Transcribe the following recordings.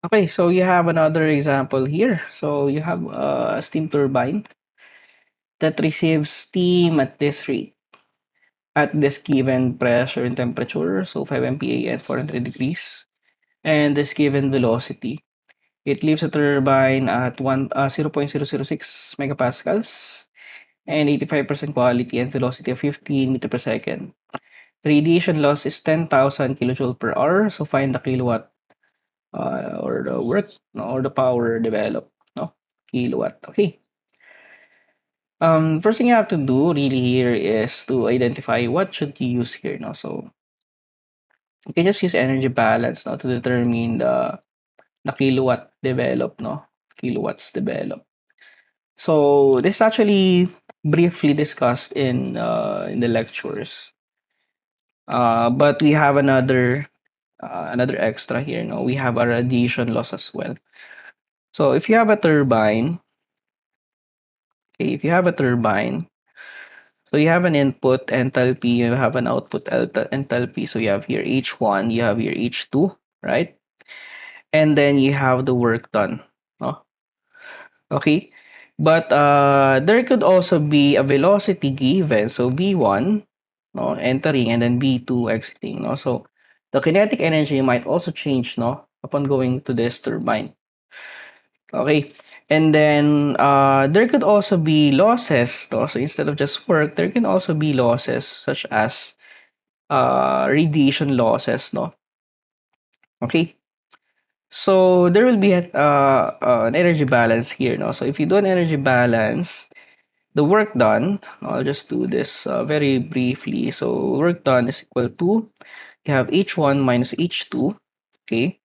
Okay, so you have another example here. So you have a steam turbine that receives steam at this rate, at this given pressure and temperature, so 5 MPa and 400 degrees, and this given velocity. It leaves the turbine at 0.006 megapascals and 85% quality and velocity of 15 meter per second. Radiation loss is 10,000 kilojoule per hour, so find the kilowatt or the work or the power developed, no? Kilowatt. Okay. First thing you have to do really here is to identify what should you use here, no? So you can just use energy balance, no, to determine the kilowatt developed, no? Kilowatts developed. So this is actually briefly discussed in the lectures. But we have another extra here, no? We have a radiation loss as well. So if you have a turbine, okay, if you have a turbine, so you have an input enthalpy, you have an output enthalpy. So you have here H1, you have here H2, right? And then you have the work done. No? Okay. But there could also be a velocity given. So V1, no, entering and then V2 exiting. No? So the kinetic energy might also change, no, upon going to this turbine. Okay. And then there could also be losses. No? So instead of just work, there can also be losses such as radiation losses. No? Okay. So there will be an energy balance here. No? So if you do an energy balance, the work done, I'll just do this very briefly. So work done is equal to, you have H1 minus H2, okay,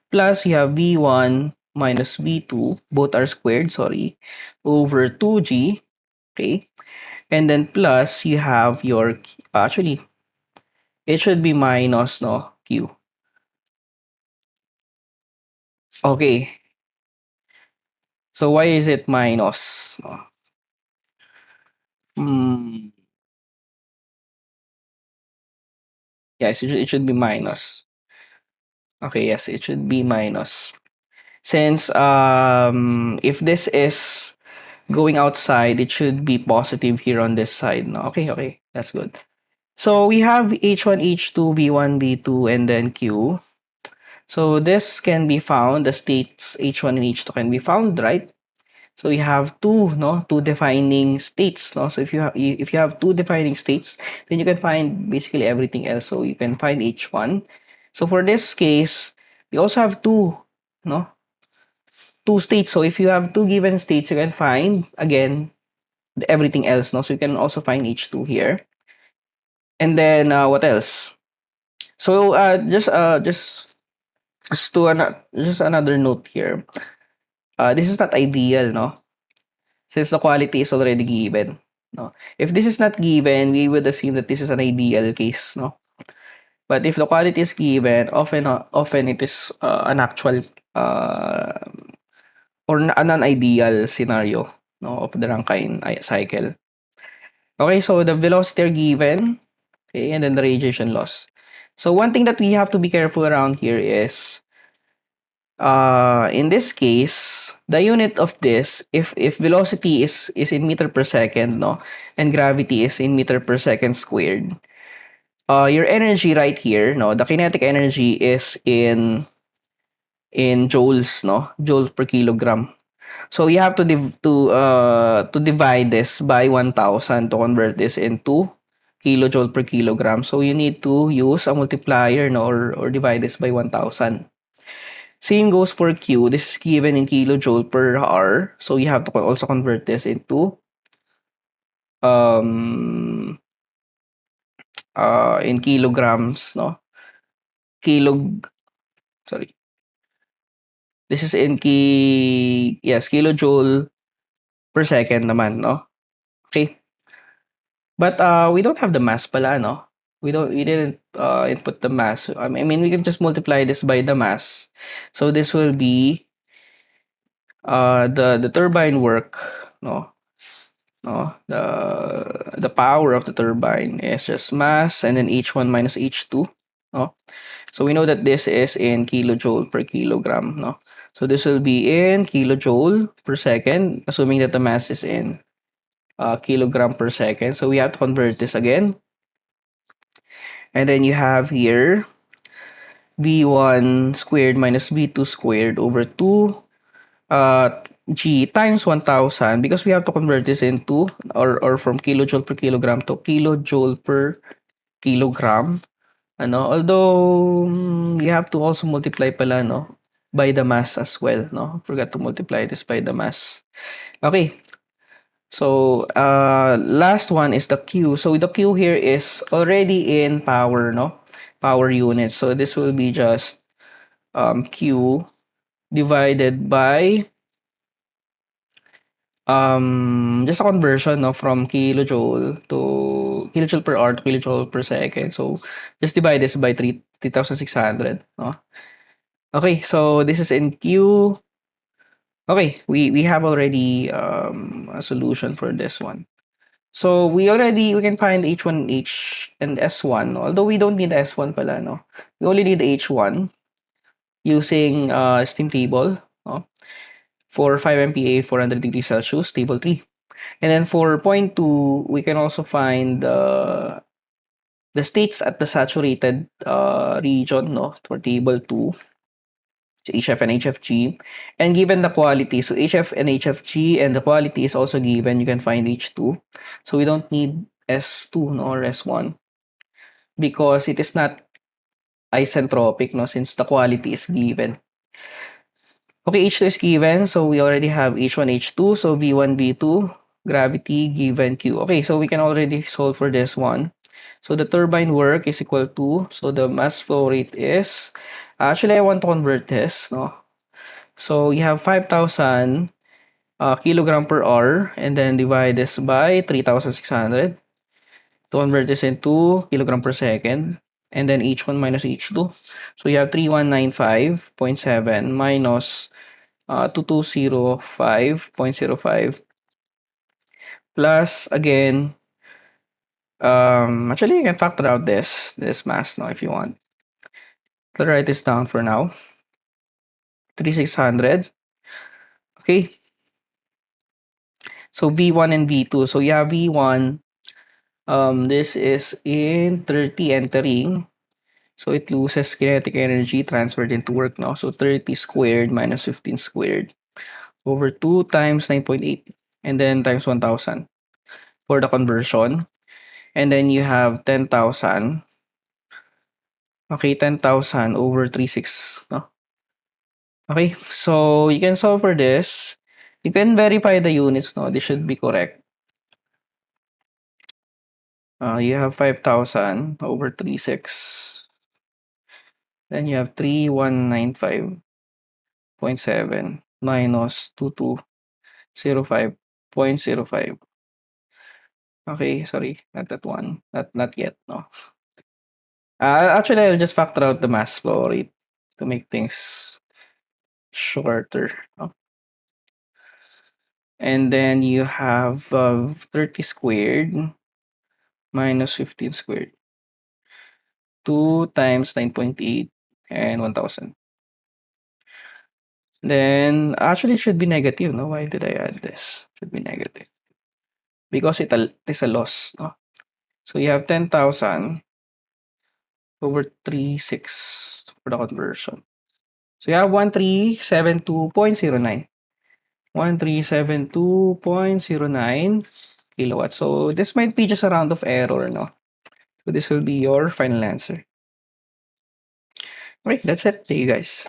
plus you have V1 minus V2, both are squared, sorry, over 2G, okay, and then plus you have your, actually, it should be minus, no, Q. Okay, so why is it minus? Hmm, yes, it should be minus. Okay, yes, it should be minus. Since if this is going outside, it should be positive here on this side. No? Okay, okay, that's good. So we have H1, H2, V1, V2, and then Q. So this can be found, the states H1 and H2 can be found, right? So you have two, no, two defining states, no. So if you have two defining states, then you can find basically everything else. So you can find H1. So for this case, we also have two, no, two states. So if you have two given states, you can find again everything else, no. So you can also find H2 here. And then what else? So just another note here. This is not ideal, no, since the quality is already given. No, if this is not given, we would assume that this is an ideal case, no. But if the quality is given, often it is an actual uh, or a non-ideal scenario, no, of the Rankine cycle. Okay, so the velocity are given, okay, and then the radiation loss. So one thing that we have to be careful around here is, in this case, the unit of this, if velocity is in meter per second, no, and gravity is in meter per second squared, your energy right here, no, the kinetic energy is in joules, no, joule per kilogram. So you have to divide this by 1,000 to convert this into kilojoule per kilogram. So you need to use a multiplier, no, or divide this by 1,000. Same goes for Q. This is given in kilojoule per hour. So you have to also convert this into um in kilograms, no? Kilog Sorry. This is in kilojoule per second naman, no? Okay. But we don't have the mass pala, no? We didn't input the mass. I mean we can just multiply this by the mass. So this will be the turbine work, no? No, the power of the turbine is just mass and then H1 minus H2. no? So we know that this is in kilojoule per kilogram, no? So this will be in kilojoule per second, assuming that the mass is in kilogram per second. So we have to convert this again. And then you have here V1 squared minus V2 squared over 2 uh, G times 1000, because we have to convert this into or from kilojoule per kilogram to kilojoule per kilogram. Ano, although you have to also multiply pala, no, by the mass as well, no? Forgot to multiply this by the mass. Okay. So, last one is the Q. So the Q here is already in power, no? Power units. So this will be just Q divided by just a conversion, no, from kilojoule to kilojoule per hour to kilojoule per second. So just divide this by 3,600, no? Okay, so this is in Q. Okay, we have already a solution for this one. So we can find H1, H and S1, although we don't need S1 pala, no? We only need H1 using steam table, no? For 5 MPa, 400 degrees Celsius, table 3. And then for point 2, we can also find the states at the saturated region, no, for table 2, HF and HFG. And given the quality, so HF and HFG and the quality is also given, you can find H2. So we don't need S2, no, or S1, because it is not isentropic, no, since the quality is given. Okay, H2 is given, so we already have H1, H2, so V1, V2, gravity, given Q. Okay, so we can already solve for this one. So the turbine work is equal to, so the mass flow rate is, actually I want to convert this, no? So you have 5,000 kilogram per hour, and then divide this by 3,600 to convert this into kilogram per second, and then H1 minus H2. So you have 3195.7 minus 2205.05 plus again, actually you can factor out this mass now if you want. I'll write this down for now. 3600. Okay. So V1 and V2. So yeah, V1, this is in 30 entering. So it loses kinetic energy transferred into work now. So 30 squared minus 15 squared over 2 times 9.8 and then times 1000 for the conversion. And then you have 10,000. Okay, 10,000 over 36. No? Okay, so you can solve for this. You can verify the units. No, they should be correct. You have 5,000 over 36. Then you have 3195.7 minus 2205.05. Okay, sorry, not that one. Not yet, no. Actually, I'll just factor out the mass flow rate to make things shorter. No? And then you have 30 squared minus 15 squared. 2 times 9.8 and 1000. Then, actually, it should be negative, no? Why did I add this? Should be negative. Because it is a loss, no? So you have 10,000 over 36 for the conversion. So you have 1372.09. 1372.09 kilowatts. So this might be just a round of error, no? So this will be your final answer. Right, that's it. Thank you guys.